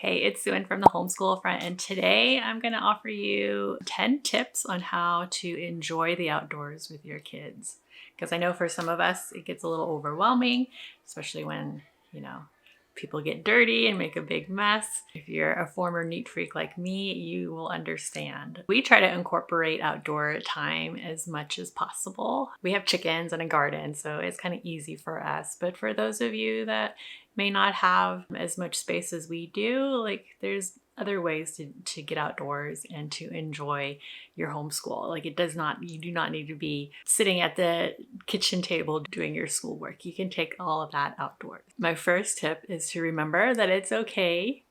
Hey, it's Xuan from the Homeschool Front, and today I'm going to offer you 10 tips on how to enjoy the outdoors with your kids. Because I know for some of us it gets a little overwhelming, especially when, people get dirty and make a big mess. If you're a former neat freak like me, you will understand. We try to incorporate outdoor time as much as possible. We have chickens and a garden, so it's kind of easy for us. But for those of you that may not have as much space as we do, there's other ways to get outdoors and to enjoy your homeschool. You do not need to be sitting at the kitchen table doing your schoolwork. You can take all of that outdoors. My first tip is to remember that it's okay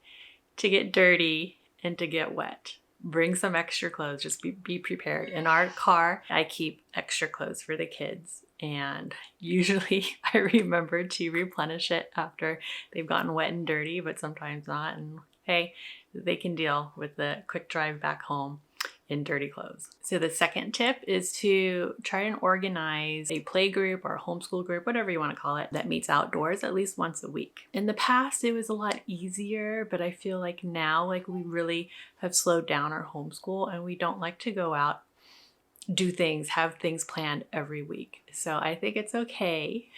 to get dirty and to get wet. Bring some extra clothes, just be prepared. In our car, I keep extra clothes for the kids. And usually I remember to replenish it after they've gotten wet and dirty, but sometimes not. And hey, they can deal with the quick drive back home in dirty clothes. So the second tip is to try and organize a play group or a homeschool group, whatever you want to call it, that meets outdoors at least once a week. In the past, it was a lot easier, but I feel like now, we really have slowed down our homeschool and we don't like to go out, have things planned every week. So I think it's okay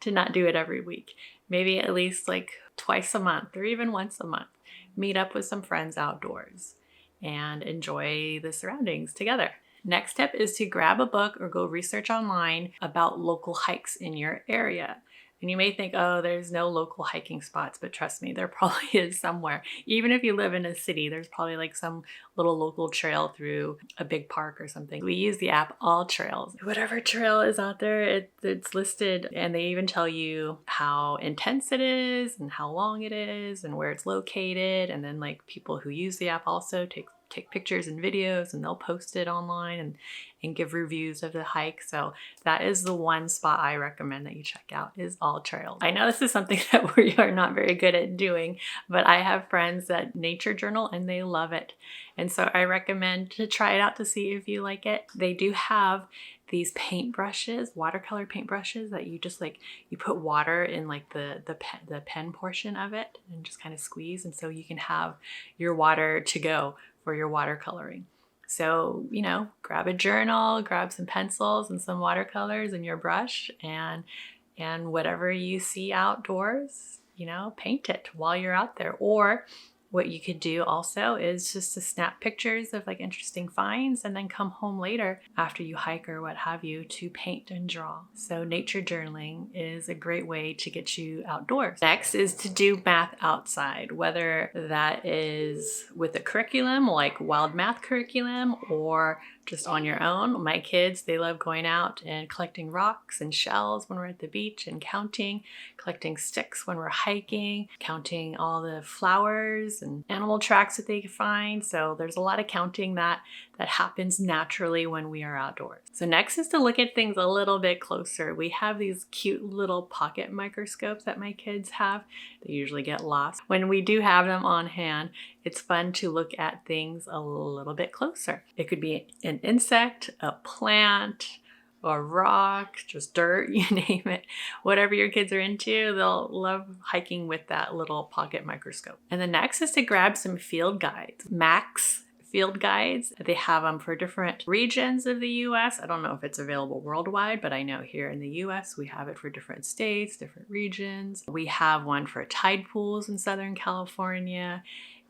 to not do it every week. Maybe at least twice a month or even once a month. Meet up with some friends outdoors and enjoy the surroundings together. Next step is to grab a book or go research online about local hikes in your area. And you may think, oh, there's no local hiking spots, but trust me, there probably is somewhere. Even if you live in a city, there's probably some little local trail through a big park or something. We use the app All Trails. Whatever trail is out there, it's listed, and they even tell you how intense it is and how long it is and where it's located. And then people who use the app also take pictures and videos, and they'll post it online and give reviews of the hike. So that is the one spot I recommend that you check out, is All Trails. I know this is something that we are not very good at doing, but I have friends that nature journal and they love it. And so I recommend to try it out to see if you like it. They do have these paintbrushes, watercolor paintbrushes that you just you put water in the pen portion of it and just kind of squeeze. And so you can have your water to go for your watercoloring. So, grab a journal, grab some pencils and some watercolors and your brush, and whatever you see outdoors, paint it while you're out there. Or what you could do also is just to snap pictures of interesting finds and then come home later after you hike or what have you to paint and draw. So nature journaling is a great way to get you outdoors. Next is to do math outside, whether that is with a curriculum like wild math curriculum or just on your own. My kids, they love going out and collecting rocks and shells when we're at the beach and counting, collecting sticks when we're hiking, counting all the flowers and animal tracks that they can find. So there's a lot of counting that happens naturally when we are outdoors. So next is to look at things a little bit closer. We have these cute little pocket microscopes that my kids have. They usually get lost. When we do have them on hand, it's fun to look at things a little bit closer. It could be an insect, a plant, a rock, just dirt, you name it. Whatever your kids are into, they'll love hiking with that little pocket microscope. And the next is to grab some field guides. Max field guides. They have them for different regions of the US. I don't know if it's available worldwide, but I know here in the US we have it for different states, different regions. We have one for tide pools in Southern California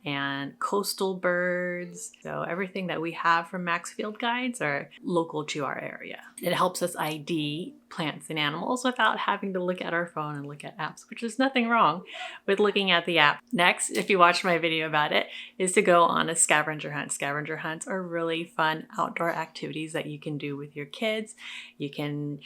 and coastal birds. So everything that we have from Max Field Guides are local to our area. It helps us ID plants and animals without having to look at our phone and look at apps, which is nothing wrong with looking at the app. Next, if you watched my video about it, is to go on a scavenger hunt. Scavenger hunts are really fun outdoor activities that you can do with your kids. You can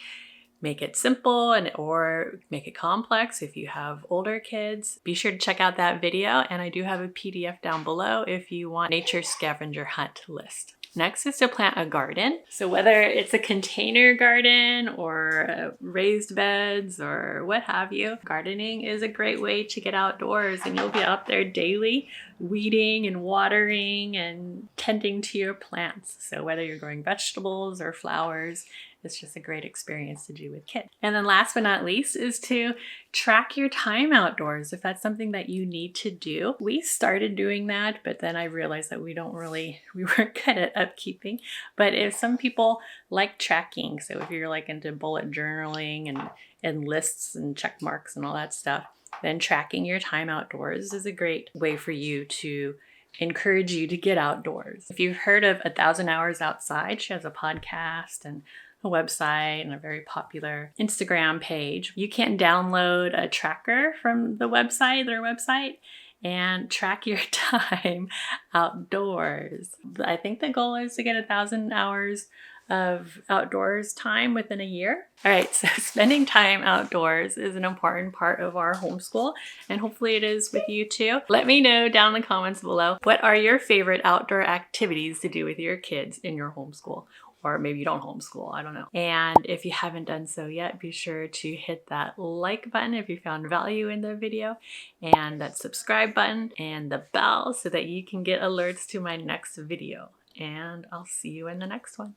make it simple or make it complex if you have older kids. Be sure to check out that video, and I do have a PDF down below if you want nature scavenger hunt list. Next is to plant a garden. So whether it's a container garden or raised beds or what have you, gardening is a great way to get outdoors, and you'll be out there daily weeding and watering and tending to your plants. So whether you're growing vegetables or flowers, it's just a great experience to do with kids. And then last but not least is to track your time outdoors. If that's something that you need to do, we started doing that, but then I realized that we weren't good at upkeeping. But if some people like tracking, so if you're like into bullet journaling and lists and check marks and all that stuff, then tracking your time outdoors is a great way for you to encourage you to get outdoors. If you've heard of 1,000 Hours Outside, she has a podcast and a website and a very popular Instagram page. You can download a tracker from their website, and track your time outdoors. I think the goal is to get 1,000 hours of outdoors time within a year. All right, so spending time outdoors is an important part of our homeschool, and hopefully it is with you too. Let me know down in the comments below, what are your favorite outdoor activities to do with your kids in your homeschool? Or maybe you don't homeschool, I don't know. And if you haven't done so yet, be sure to hit that like button if you found value in the video, and that subscribe button and the bell so that you can get alerts to my next video. And I'll see you in the next one.